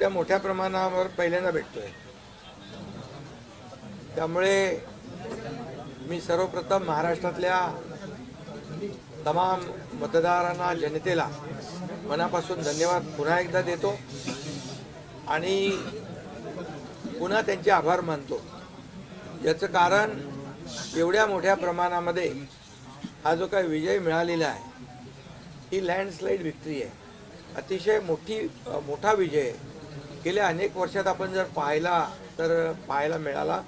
एवढ्या मोठ्या प्रमाणावर पहिल्यांदा भेटतोय। त्यामुळे मी सर्वप्रथम महाराष्ट्रातल्या तमाम मतदारांना, जनतेला मनापासून धन्यवाद पुन्हा एकदा देतो आणि पुन्हा त्यांचे आभार मानतो। याचं कारण एवढ्या मोठ्या प्रमाणामध्ये हा जो काही विजय मिळालेला आहे ही लँडस्लाइड विक्ट्री आहे, अतिशय मोठा विजय। गेल्या अनेक वर्षात आपण जर पाहायला मिळाला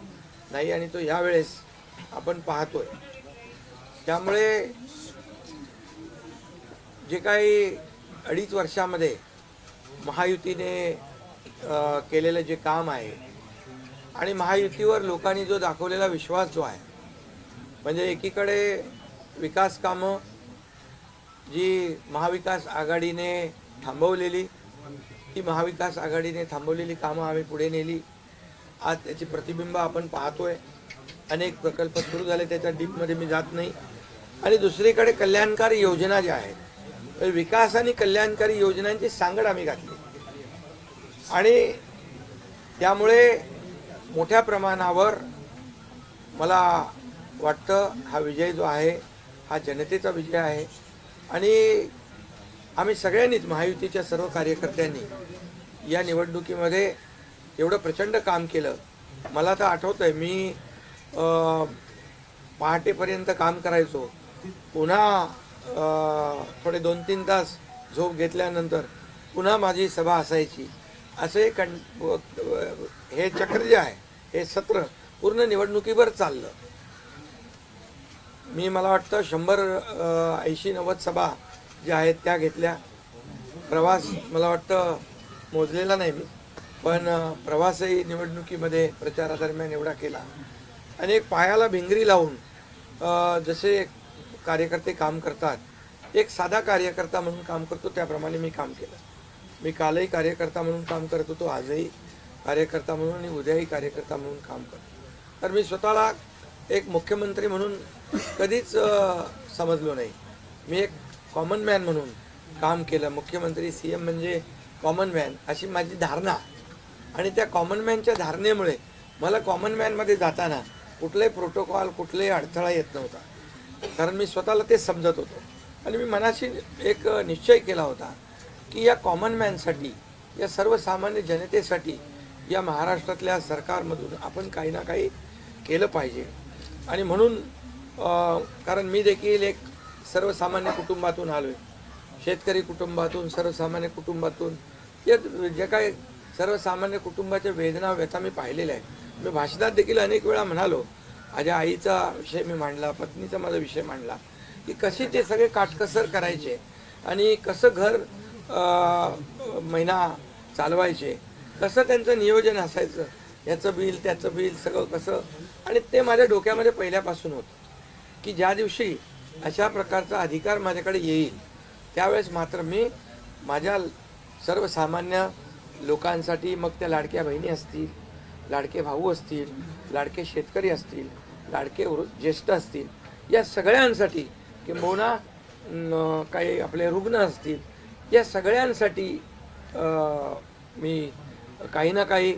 नाही आणि तो यावेळेस आपण पाहतोय। त्यामुळे जे काही 2.5 वर्षामध्ये महायुतीने केलेलं जे काम आहे आणि महायुतीवर लोकांनी जो दाखवलेला विश्वास जो आहे, म्हणजे एकीकडे विकास कामं जी महाविकास आघाडीने थांबवलेली, ती महाविकास आघाडीने थांबवलेली कामं आम्ही पुढे नेली। आज त्याची प्रतिबिंब आपण पाहतोय, अनेक प्रकल्प सुरू झाले, त्याच्या डीपमध्ये मी जात नाही। आणि दुसरीकडे कल्याणकारी योजना ज्या आहेत, विकास आणि कल्याणकारी योजनांची सांगड आम्ही घातली आणि त्यामुळे मोठ्या प्रमाणावर मला वाटतं हा विजय जो आहे हा जनतेचा विजय आहे। आणि आम्ही सगळ्यांनीच, महायुतीच्या सर्व कार्यकर्त्यांनी या निवडणुकीमध्ये एवढं प्रचंड काम केलं। मला तर आठवतंय मी पहाटेपर्यंत काम करायचो, पुन्हा थोडे 2-3 तास झोप घेतल्यानंतर पुन्हा माझी सभा असायची। असे हे चक्र जे आहे, हे सत्र पूर्ण निवडणुकीवर चाललं। मी मला वाटतं 180-90 सभा ज्या आहेत त्या घेतल्या। प्रवास मला वाटतं मोजलेला नाही मी, पण प्रवासही निवडणुकीमध्ये प्रचारादरम्यान एवढा केला। अनेक पायाला भिंगरी लावून जसे कार्यकर्ते काम करतात, एक साधा कार्यकर्ता म्हणून काम करतो त्याप्रमाणे मी काम केलं। मी कालही कार्यकर्ता म्हणून काम करत होतो, आजही कार्यकर्ता म्हणून आणि उद्याही कार्यकर्ता म्हणून काम करतो। तर मी स्वतःला एक मुख्यमंत्री म्हणून कधीच समजलो नाही। मी एक कॉमन मॅन म्हणून काम केलं। मुख्यमंत्री, सीएम म्हणजे कॉमन मॅन अशी माझी धारणा, आणि त्या कॉमन मॅनच्या धारणेमुळे मला कॉमन मॅनमध्ये जाताना कुठलाही प्रोटोकॉल, कुठलाही अडथळा येत नव्हता, कारण मी स्वतःला ते समजत होतो। आणि मी मनाशी एक निश्चय केला होता की या कॉमन मॅनसाठी, या सर्वसामान्य जनतेसाठी या महाराष्ट्रातल्या सरकारमधून आपण काही ना काही केलं पाहिजे। आणि म्हणून कारण मी देखील एक सर्वसामान्य कुटुंबातून आलो आहे, शेतकरी कुटुंबातून, सर्वसामान्य कुटुंबातून। या जे काही सर्वसामान्य कुटुंबाच्या वेदना, व्यथा मी पाहिलेल्या आहेत। मी भाषणात देखील अनेक वेळा म्हणालो, माझ्या आईचा विषय मी मांडला, पत्नीचा माझा विषय मांडला की कशी ते सगळे काटकसर करायचे आणि कसं घर महिना चालवायचे, कसं त्यांचं नियोजन असायचं, याचं बिल त्याचं बिल सगळं कसं। आणि ते माझ्या डोक्यामध्ये पहिल्यापासून होतं की ज्या दिवशी अशा प्रकारचा अधिकार माझ्याकडे येईल त्यावेळेस मात्र मी माझ्या सर्वसामान्य लोकांसाठी, मग त्या लाडक्या बहिणी असतील, लाडके भाऊ असतील, लाडके शेतकरी असतील, लाडके ज्येष्ठ असतील, या सगळ्यांसाठी, किंबहुना काही आपले रुग्ण असतील, या सगळ्यांसाठी मी काही ना काही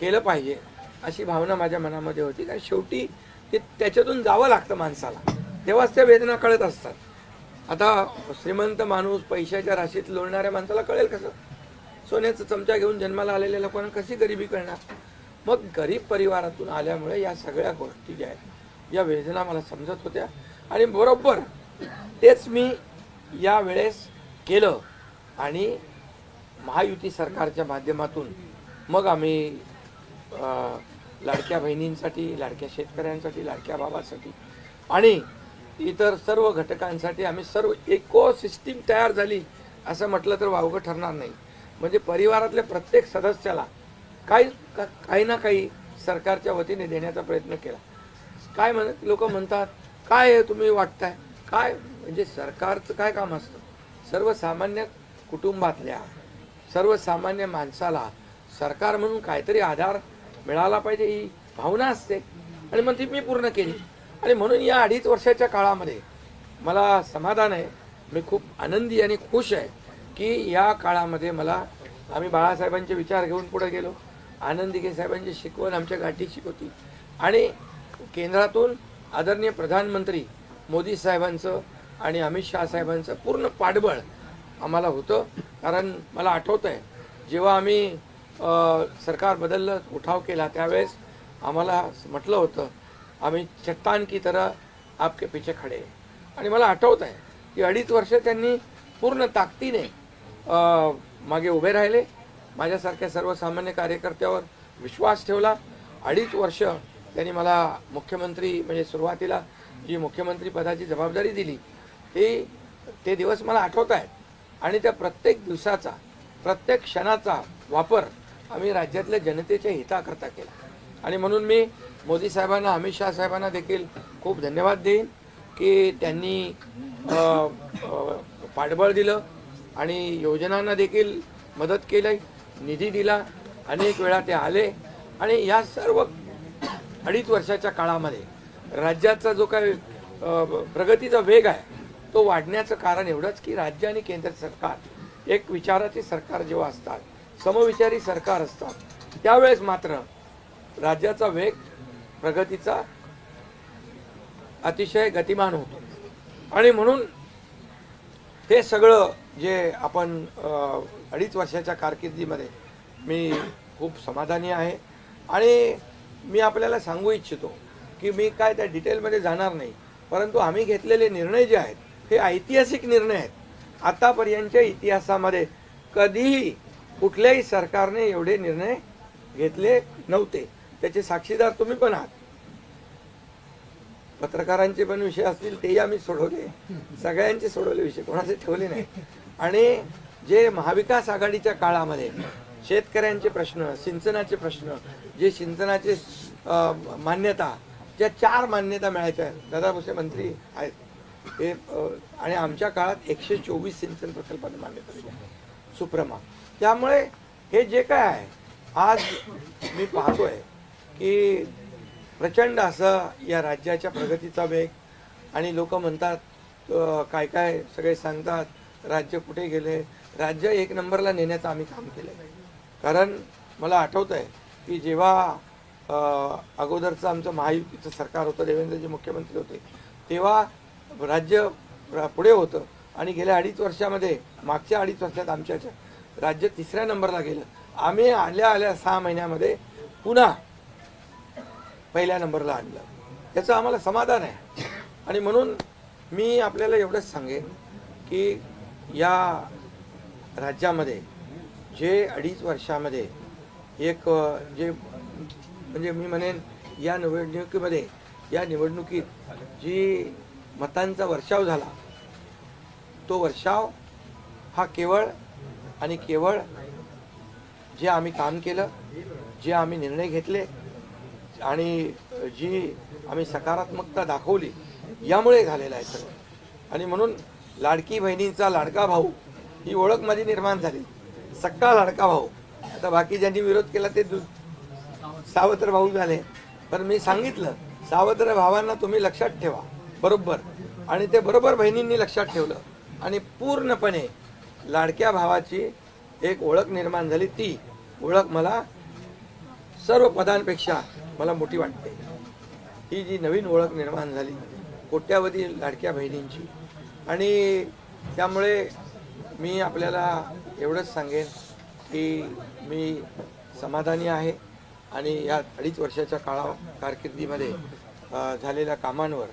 केलं पाहिजे अशी भावना माझ्या मनामध्ये होती। कारण शेवटी ते त्याच्यातून जावं लागतं माणसाला, तेव्हाच त्या वेदना कळत असतात। आता श्रीमंत माणूस, पैशाच्या राशीत लोळणाऱ्या माणसाला कळेल कसं? सोन्याचा चमचा घेऊन जन्माला आलेल्या लोकांना कशी गरिबी कळणार? मग गरीब परिवारातून आल्यामुळे या सगळ्या गोष्टी ज्या आहेत, या वेदना मला समजत होत्या आणि बरोबर तेच मी या वेळेस केलं। आणि महायुती सरकारच्या माध्यमातून मग आम्ही लाडक्या बहिणींसाठी, लाडक्या शेतकऱ्यांसाठी, लाडक्या बाबासाठी आणि इतर सर्व घटकांसाठी आम्ही सर्व इकोसिस्टीम तयार झाली असं म्हटलं तर वावगं ठरणार नाही। म्हणजे परिवारातल्या प्रत्येक सदस्याला काही ना काही सरकारच्या वतीने देण्याचा प्रयत्न केला। काय लोक म्हणतात, काय तुम्ही वाटताय काय, म्हणजे सरकारचं काय काम असतं? सर्वसामान्य कुटुंबातल्या सर्वसामान्य माणसाला सरकार म्हणून काहीतरी आधार मिळाला पाहिजे ही भावना असते आणि मग ती मी पूर्ण केली। आणि म्हणून या 2.5 वर्षाच्या काळामध्ये मला समाधान आहे, मी खूप आनंदी आणि खुश आहे की या काळामध्ये मला आम्ही बाळासाहेबांचे विचार घेऊन पुढे गेलो. आनंद दिघे साहेबांची शिकवण आमच्या गाठीशी होती आणि केंद्रातून आदरणीय प्रधानमंत्री मोदी साहेबांचं आणि अमित शहा साहेबांचं पूर्ण पाठबळ आम्हाला होतं. कारण मला आठवतं आहे जेव्हा आम्ही सरकार बदललं उठाव केला त्यावेळेस आम्हाला म्हटलं होतं आम्ही चट्टान की तरह आपके पीछे खडे. आणि मला आठवत आहे की 2.5 वर्ष त्यांनी पूर्ण ताकदीने मागे उभे राहिले. माझ्यासारख्या सर्वसामान्य कार्यकर्त्यावर विश्वास ठेवला. 2.5 वर्ष त्यांनी मला मुख्यमंत्री म्हणजे सुरुवातीला जी मुख्यमंत्री पदाची जबाबदारी दिली ते दिवस मला आठवत आहेत. आणि त्या प्रत्येक दिवसाचा प्रत्येक क्षणाचा वापर आम्ही राज्यातल्या जनतेच्या हिताकरता केला. आणि म्हणून मी मोदी साहेबांना अमित शहा साहेबांना देखील खूप धन्यवाद देईन की त्यांनी पाठबळ दिलं आणि योजनांना देखील मदत केली, निधी दिला. अनेक वेळा ते आले आणि या सर्व 2.5 वर्षाच्या काळामध्ये राज्याचा जो काही प्रगतीचा वेग आहे तो वाढण्याचं कारण एवढंच की राज्य आणि केंद्र सरकार एक विचाराचे सरकार जेव्हा असतात, समविचारी सरकार असतात, त्यावेळेस मात्र राज्याचा वेग प्रगतीचा अतिशय गतिमान होतो. आणि म्हणून हे सगळं जे आपण 2.5 वर्षाच्या कारकिर्दीमध्ये मी खूप समाधानी आहे. आणि मी आपल्याला सांगू इच्छितो की मी काय त्या डिटेलमध्ये जाणार नाही, परंतु आम्ही घेतलेले निर्णय जे आहेत हे ऐतिहासिक निर्णय आहेत. आतापर्यंतच्या इतिहासामध्ये कधीही कुठल्याही सरकारने एवढे निर्णय घेतले नव्हते. त्याचे साक्षीदार तुम्ही पण आहात. पत्रकारांचे पण विषय असतील तेही आम्ही सोडवले, सगळ्यांचे सोडवले विषय, कोणाचे ठेवले नाही. आणि जे महाविकास आघाडीच्या काळामध्ये शेतकऱ्यांचे प्रश्न, सिंचनाचे प्रश्न, जे सिंचनाचे मान्यता, ज्या 4 मान्यता मिळायच्या, दादा भुसे मंत्री आहेत हे, आणि आमच्या काळात 124 सिंचन प्रकल्पांना मान्यता दिली सुप्रमा. त्यामुळे हे जे काय आहे आज मी पाहतोय की प्रचंड असं या राज्याच्या प्रगतीचा वेग. आणि लोक म्हणतात काय काय सगळे सांगतात राज्य कुठे गेले. राज्य 1 नंबरला नेण्याचं आम्ही काम केलं. कारण मला आठवतं आहे की जेव्हा अगोदरचं आमचं महायुतीचं सरकार होतं, देवेंद्रजी मुख्यमंत्री होते, तेव्हा राज्य पुढे होतं. आणि गेल्या 2.5 वर्षामध्ये, मागच्या 2.5 वर्षात आमच्या राज्य 3ऱ्या नंबरला गेलं. आम्ही आल्या 6 महिन्यामध्ये पुन्हा 1ल्या नंबरला आणलं. याचं आम्हाला समाधान आहे. आणि म्हणून मी आपल्याला एवढंच सांगेन की या राज्यामध्ये जे 2.5 वर्षामध्ये एक जे म्हणजे मी म्हणेन या निवडणुकीत जी मतांचा वर्षाव झाला, तो वर्षाव हा केवळ आणि केवळ जे आम्ही काम केलं, जे आम्ही निर्णय घेतले आणि जी आम्ही सकारात्मकता दाखवली यामुळे झालेला आहे सगळं. आणि म्हणून लाडकी बहिणीचा लाडका भाऊ ही ओळख माझी निर्माण झाली. सक्का लाडका भाऊ. आता बाकी ज्यांनी विरोध केला ते सावत्र भाऊ झाले. पण मी सांगितलं सावत्र भावांना तुम्ही लक्षात ठेवा बरोबर. आणि ते बरोबर बहिणींनी लक्षात ठेवलं आणि पूर्णपणे लाडक्या भावाची एक ओळख निर्माण झाली. ती ओळख मला सर्व पदांपेक्षा मला मोठी वाटते. ही जी नवीन ओळख निर्माण झाली कोट्यावधी लाडक्या बहिणींची. आणि त्यामुळे मी आपल्याला एवढंच सांगेन की मी समाधानी आहे आणि या 2.5 वर्षाच्या कारकिर्दीमध्ये झालेल्या कामांवर.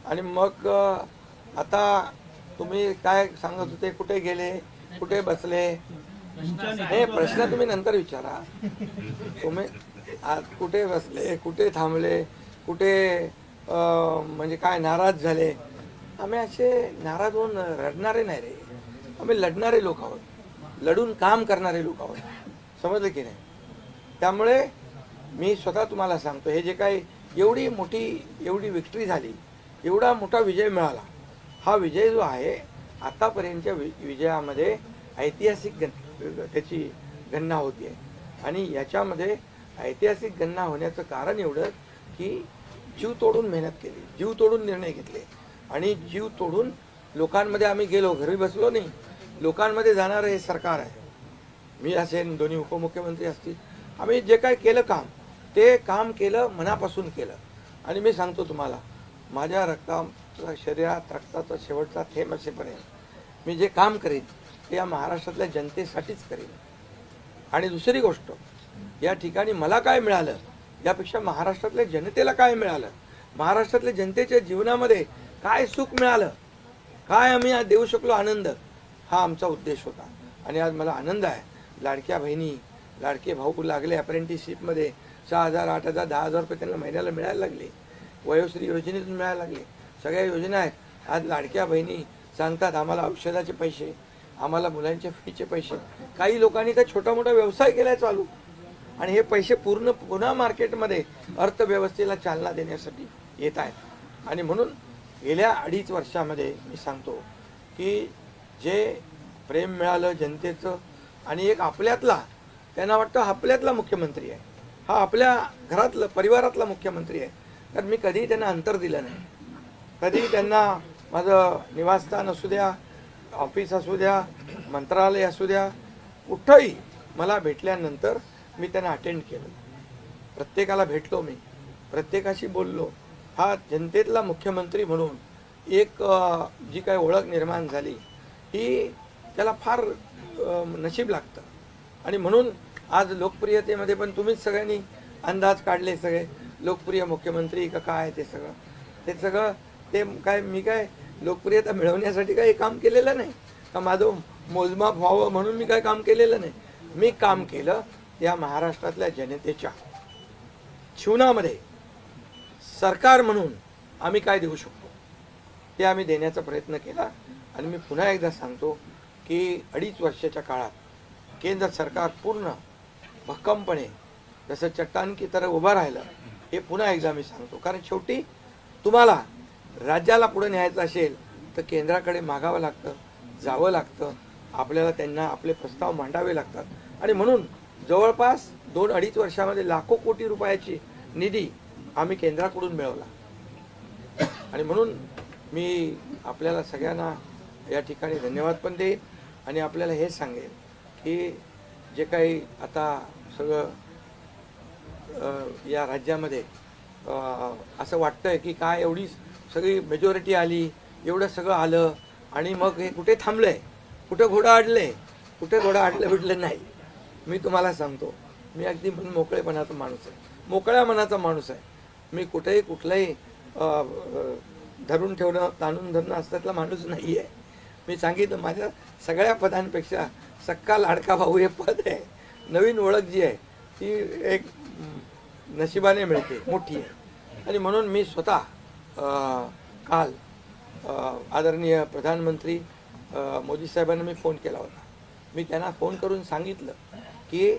आणि मग आता तुम्ही काय सांगत होते, कुठे गेले, कुठे बसले, हे प्रश्न तुम्ही नंतर विचारा. तुम्ही कुठे बसले, कुठे थांबले, कुठे म्हणजे काय नाराज झाले. आम्ही असे नाराज होऊन रडणारे नाही रे. आम्ही लढणारे लोक आहोत, लढून काम करणारे लोक आहोत. समजलं की नाही. त्यामुळे मी स्वतः तुम्हाला सांगतो हे जे काही एवढी विक्ट्री झाली, एवढा मोठा विजय मिळाला, हा विजय जो आहे आतापर्यंतच्या विजयामध्ये ऐतिहासिक त्याची गणना होती आहे. आणि याच्यामध्ये ऐतिहासिक गणना होण्याचं कारण एवढं की जीव तोडून मेहनत केली, जीव तोडून निर्णय घेतले आणि जीव तोडून लोकांमध्ये आम्ही गेलो. घरी बसलो नाही, लोकांमध्ये जाणारं हे सरकार आहे. मी असेल, दोन्ही उपमुख्यमंत्री असतील, आम्ही जे काय केलं काम, ते काम केलं, मनापासून केलं. आणि मी सांगतो तुम्हाला, माझ्या शरीरात रक्ताचा शेवटचा थेंब असेपर्यंत मी जे काम करेन ते या महाराष्ट्रातल्या जनतेसाठीच करेन. आणि दुसरी गोष्ट, या ठिकाणी मला काय मिळालं यापेक्षा महाराष्ट्रातल्या जनतेला काय मिळालं, महाराष्ट्रातल्या जनतेच्या जीवनामध्ये काय सुख मिळालं, काय आम्ही आज देऊ शकलो आनंद, हा आमचा उद्देश होता. आणि आज मला आनंद आहे, लाडक्या बहिणी लाडके भाऊ लागले अप्रेंटिसशिपमध्ये, 6,000 8,000 10,000 रुपये त्यांना महिन्याला मिळायला लागले, वयोश्री योजनेतून मिळायला लागले, सगळ्या योजना आहेत. आज लाडक्या बहिणी सांगतात आम्हाला औषधाचे पैसे, आम्हाला मुलांच्या फीचे पैसे. काही लोकांनी तर छोटा मोठा व्यवसाय केलाय चालू, आणि हे पैसे पुन्हा मार्केटमध्ये अर्थव्यवस्थेला चालना देण्यासाठी येत आहेत. आणि म्हणून गेल्या 2.5 वर्षामध्ये मी सांगतो की जे प्रेम मिळालं जनतेचं, आणि एक आपल्यातला, त्यांना वाटतं आपल्यातला मुख्यमंत्री आहे, हा आपल्या घरातला परिवारातला मुख्यमंत्री आहे. तर मी कधीही त्यांना अंतर दिलं नाही. कधीही त्यांना माझं निवासस्थान असू द्या, ऑफिस असू द्या, मंत्रालय असू द्या, कुठंही मला भेटल्यानंतर मी त्यांना अटेंड केलं. प्रत्येकाला भेटलो, मी प्रत्येकाशी बोललो. हा जनतेतला मुख्यमंत्री म्हणून एक जी काही ओळख निर्माण झाली, ही त्याला फार नशीब लागतं. आणि म्हणून आज लोकप्रियतेमध्ये पण तुम्हीच सगळ्यांनी अंदाज काढले, सगळे लोकप्रिय मुख्यमंत्री का काय, ते सगळं ते काय, मी काय लोकप्रियता मिळवण्यासाठी काही काम केलेलं नाही का, माझं मोजमाप व्हावं म्हणून मी काय काम केलेलं नाही. मी काम केलं या महाराष्ट्रातल्या जनतेच्या जीवनामध्ये सरकार म्हणून आम्ही काय देऊ शकतो ते आम्ही देण्याचा प्रयत्न केला. आणि मी पुन्हा एकदा सांगतो की 2.5 वर्षाच्या काळात केंद्र सरकार पूर्ण भक्कमपणे जसं चट्टान की तरह उभं राहिलं, हे पुन्हा एकदा मी सांगतो. कारण शेवटी तुम्हाला राज्याला पुढे न्यायचं असेल तर केंद्राकडे मागावं लागतं, जावं लागतं, आपल्याला त्यांना आपले प्रस्ताव मांडावे लागतात. आणि म्हणून जवळपास 2-2.5 वर्षामध्ये लाखो कोटी रुपयाची निधी आम्ही केंद्राकडून मिळवला. आणि म्हणून मी आपल्याला सगळ्यांना या ठिकाणी धन्यवाद पण देईन, आणि आपल्याला हे सांगेन की जे काही आता सगळं या राज्यामध्ये असं वाटतंय की काय एवढी सगळी मेजॉरिटी आली, एवढं सगळं आलं, आणि मग हे कुठे थांबलंय, कुठं घोडा अडले, कुठे घोडा अडलं भेटलं नाही. मी तुम्हाला सांगतो, मी अगदी मोकळेपणाचा माणूस आहे, मोकळ्या मनाचा माणूस आहे. मी कुठेही कुठलाही धरून ठेवणं, ताणून धरणं असल्यातला माणूस नाही आहे. मी सांगितलं, माझ्या सगळ्या पदांपेक्षा सक्का लाडका भाऊ हे पद आहे. नवीन ओळख जी आहे ती एक नशिबाने मिळते, मोठी आहे. आणि म्हणून मी स्वतः काल आदरणीय प्रधानमंत्री मोदी साहेबांना मी फोन केला होता. मी त्यांना फोन करून सांगितलं की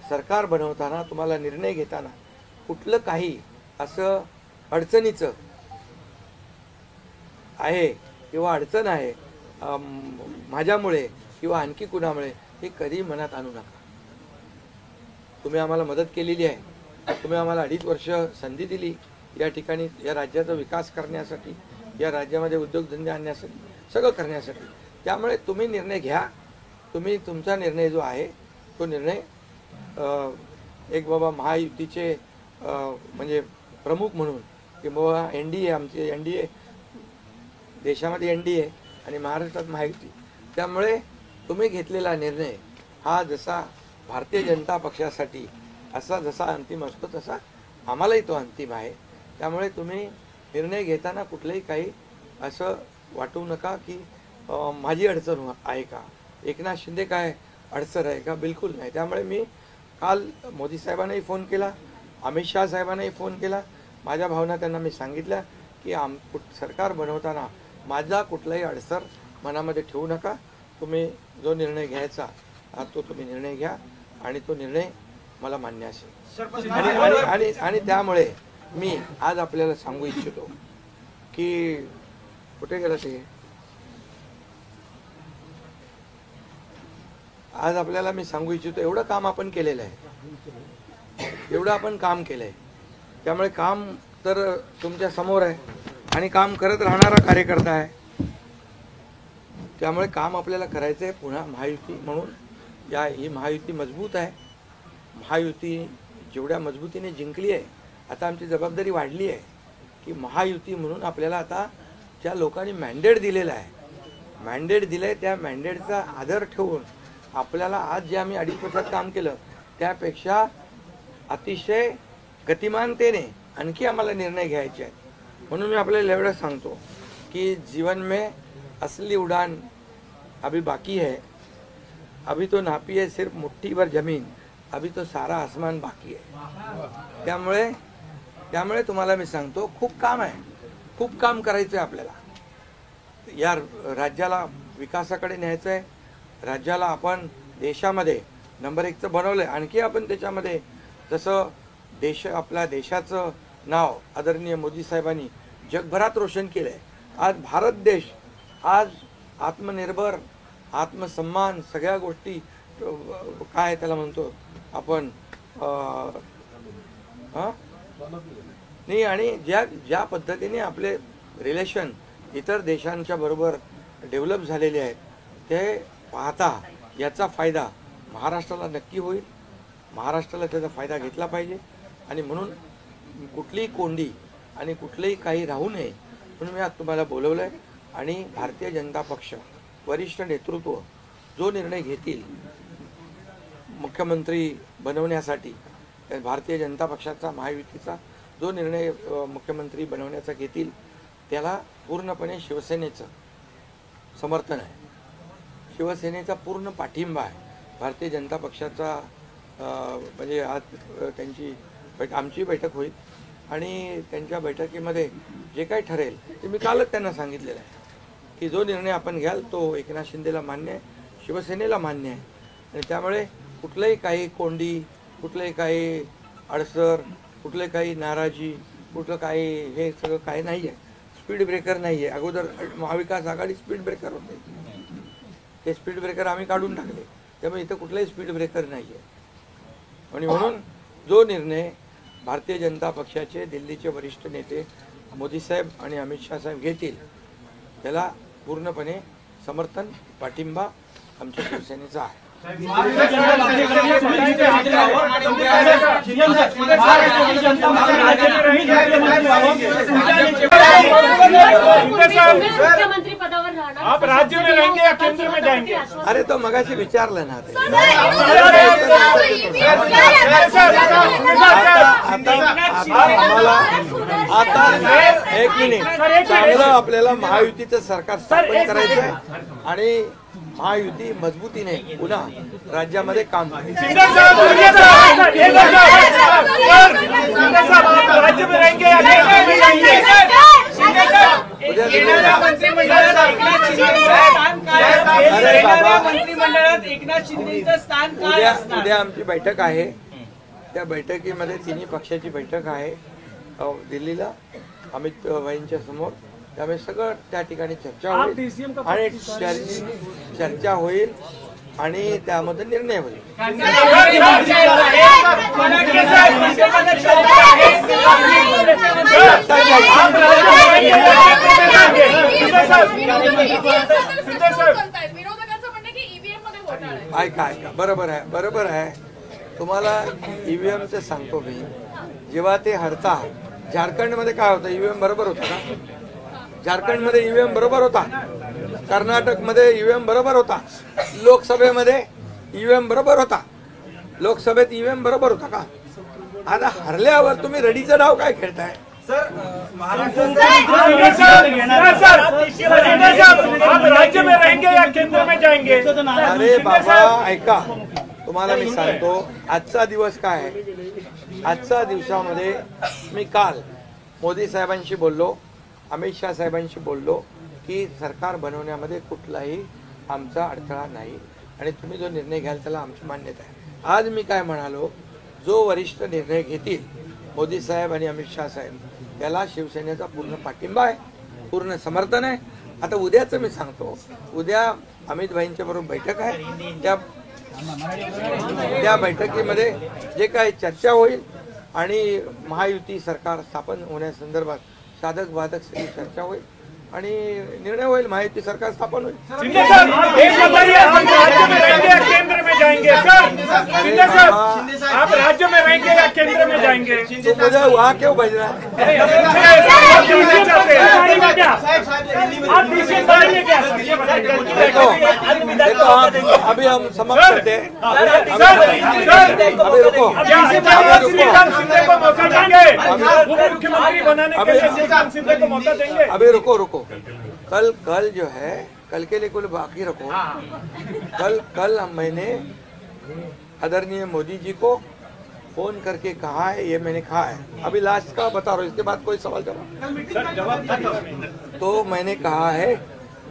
सरकार बनवताना, तुम्हाला निर्णय घेताना कुठलं काही असं अडचणीचं आहे किंवा अडचण आहे माझ्यामुळे किंवा आणखी कुणामुळे, हे कधी मनात आणू नका. तुम्ही आम्हाला मदत केलेली आहे, तुम्ही आम्हाला 2.5 वर्ष संधी दिली या ठिकाणी या राज्याचा विकास करण्यासाठी, या राज्यामध्ये उद्योगधंदे आणण्यासाठी, सगळं करण्यासाठी. त्यामुळे तुम्ही निर्णय घ्या. तुम्ही तुमचा निर्णय जो आहे तो निर्णय एक बाबा महायुतीचे म्हणजे प्रमुख म्हणून, की बाबा NDA, आमचे NDA, देशामध्ये NDA आणि महाराष्ट्रात महायुती. त्यामुळे तुम्ही घेतलेला निर्णय हा जसा भारतीय जनता पक्षासाठी असा जसा अंतिम असतो तसा आम्हालाही तो अंतिम आहे. त्यामुळे तुम्ही निर्णय घेताना कुठलंही काही असं वाटू नका की माझी अडचण आहे का, एकनाथ शिंदे काय अडचण आहे का, बिलकुल नाही. त्यामुळे मी काल मोदी साहेबांनाही फोन केला, अमित शाह साहेबांनाही फोन केला. माझ्या भावना त्यांना मी सांगितल्या की सरकार बनवताना माझा कुठलाही अडसर मनामध्ये ठेवू नका. तुम्ही जो निर्णय घ्यायचा तो तुम्ही निर्णय घ्या, आणि तो निर्णय मला मान्य असेल. आणि त्यामुळे मी आज आपल्याला सांगू इच्छितो की कुठे गेलं ते, आज आपल्याला मी सांगू इच्छितो, एवढं काम आपण केलेलं आहे, एवढं आपण काम केलं आहे. त्यामुळे काम तर तुमच्या समोर आहे आणि काम करत राहणारा कार्यकर्ता आहे. त्यामुळे काम आपल्याला करायचं आहे. पुन्हा महायुती म्हणून ही महायुती मजबूत आहे. महायुती जेवढ्या मजबूतीने जिंकली आहे, आता आमची जबाबदारी वाढली आहे की महायुती म्हणून आपल्याला आता ज्या लोकांनी मॅन्डेट दिलेला आहे, मॅन्डेट दिलं आहे, त्या मॅन्डेटचा आदर ठेवून आपल्याला आज जे आम्ही 2.5 वर्षात काम केलं त्यापेक्षा अतिशय गतिमानतेने आणखी आम्हाला निर्णय घ्यायचे आहेत. म्हणून मी आपल्याला एवढं सांगतो कि जीवन में असली उड़ान अभी बाकी है, अभी तो नापी है सिर्फ मुट्ठी भर जमीन, अभी तो सारा आसमान बाकी है. त्यामुळे तुम्हाला मी सांगतो खूप काम आहे, खूप काम करायचं आहे आपल्याला. या राज्याला विकासाकडे न्यायचं आहे. राज्याला आपण देशामध्ये नंबर 1चं बनवलं आहे. आणखी आपण त्याच्यामध्ये जसं आपल्या देशाचं नाव आदरणीय मोदी साहेबांनी जगभरात रोशन केलं आहे. आज भारत देश आज आत्मनिर्भर, आत्मसन्मान सगळ्या गोष्टी काय त्याला म्हणतो आपण नाही, आणि ज्या पद्धतीने आपले रिलेशन इतर देशांच्या बरोबर डेव्हलप झालेले आहेत ते पाहता याचा फायदा महाराष्ट्राला नक्की होईल. महाराष्ट्राला त्याचा फायदा घेतला पाहिजे आणि म्हणून कुठलीही कोंडी आणि कुठलेही काही राहू नये म्हणून मी आज तुम्हाला बोलवलं आहे. आणि भारतीय जनता पक्ष वरिष्ठ नेतृत्व जो निर्णय घेतील मुख्यमंत्री बनवण्यासाठी, भारतीय जनता पक्षाचा महायुतीचा जो निर्णय मुख्यमंत्री बनवण्याचा घेतील त्याला पूर्णपणे शिवसेनेचं समर्थन आहे, शिवसेनेचा पूर्ण पाठिंबा आहे. भारतीय जनता पक्षाचा म्हणजे आज आमची बैठक होईल आणि त्यांच्या बैठकीमध्ये जे काही ठरेल ते मी कालच त्यांना सांगितलेलं आहे की जो निर्णय आपण घ्याल तो एकनाथ शिंदेला मान्य आहे, शिवसेनेला मान्य आहे. आणि त्यामुळे कुठलंही काही कोंडी, कुठलंही काही अडसर, कुठले काही नाराजी, कुठलं काही हे सगळं काही नाही आहे. स्पीड ब्रेकर नाही आहे. अगोदर महाविकास आघाडी स्पीड ब्रेकर होते, ते स्पीड ब्रेकर आम्ही काढून टाकले. त्यामुळे इथं कुठलाही स्पीड ब्रेकर नाही आहे. आणि म्हणून जो निर्णय भारतीय जनता पक्षाचे दिल्लीचे वरिष्ठ नेते मोदी साहेब आणि अमित शाह साहेब घेतील त्याला पूर्णपणे समर्थन, पाठिंबा आमच्या शिवसेनेचा आहे. आप राज्य में रहेंगे या केंद्र में जाएंगे? अरे तो मगाशी विचारलं ना ते. आता एक मिनिट, चांगलं आपल्याला महायुतीचं सरकार स्थापन करायचं आहे आणि महायुती मजबूतीने पुन्हा राज्यामध्ये काम करायचं. राज्य में रहेंगे या केंद्र में जाएंगे? अरे बाबा, मंत्रिमंडळात एकनाथ शिंदेचं स्थान काय असणार? उद्या आमची बैठक आहे. त्या बैठकीमध्ये तिन्ही पक्षाची बैठक आहे दिल्लीला अमित भाईंच्या समोर. त्यामुळे सगळं त्या ठिकाणी चर्चा होईल आणि चर्चा होईल आणि त्यामध्ये निर्णय होईल. ऐका बरोबर आहे. तुम्हाला ईव्हीएमचं सांगतो मी. जेव्हा ते हरता झारखंडमध्ये काय होतं, ईव्हीएम बरोबर होता का? झारखंडमध्ये ईव्हीएम बरोबर होता, कर्नाटकमध्ये ईव्हीएम बरोबर होता, लोकसभेमध्ये ईव्हीएम बरोबर होता, लोकसभेत ईव्हीएम बरोबर होता का? आता हरल्यावर तुम्ही रडीचं डाव काय खेळताय? राज्य में रहेंगे या केंद्र में जाएंगे? अरे बाबा ऐका, तुम्हाला मी सांगतो आजचा दिवस काय आहे. आजच्या दिवसामध्ये मी काल मोदी साहेबांशी बोललो, अमित शाह साहेबांशी बोललो की सरकार बनवण्यामध्ये कुठलाही आमचा अडथळा नाही आणि तुम्ही जो निर्णय घ्याल त्याला आमची मान्यता आहे. आज मी काय म्हणालो, जो वरिष्ठ निर्णय घेतील मोदी साहेब आणि अमित शाह साहेब त्याला शिवसेनेचा पूर्ण पाठिंबा आहे, पूर्ण समर्थन आहे. आता उद्याचं मी सांगतो, उद्या अमित भाईंच्या बरोबर बैठक आहे. त्या बैठकीमध्ये जे काही चर्चा होईल आणि महायुती सरकार स्थापन होण्यासंदर्भात साधक बाधक सगळी चर्चा होईल आणि निर्णय होईल. महायुती सरकार स्थापन होईल. जाएंगे सर? शिंदे साहब, आप राज्य में रहेंगे या केंद्र में जाएंगे? तो मुझे वहाँ क्यों भेज रहा है? आप डिसीजन बनाइए क्या सर? ये बताइए। देखो अभी हम समाप्त करते हैं। अभी रुको, शिंदे को मौका देंगे, उप मुख्यमंत्री बनाने के लिए श्रीकांत शिंदे को मौका देंगे। अभी रुको। कल जो है, कल के लिए कुछ बाकी रखो। कल मैंने आदरणीय मोदी जी को फोन करके कहा है, ये मैंने कहा है। अभी लास्ट का बता रहा हूँ, इसके बाद कोई सवाल जवाब। तो मैंने कहा है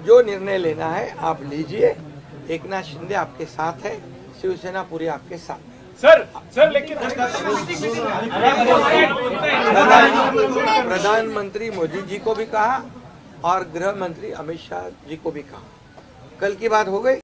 जो निर्णय लेना है आप लीजिए, एकनाथ शिंदे आपके साथ है, शिवसेना पूरी आपके साथ है। सर लेकिन प्रधानमंत्री मोदी जी को भी कहा और गृह मंत्री अमित शाह जी को भी कहा। कल की बात हो गई।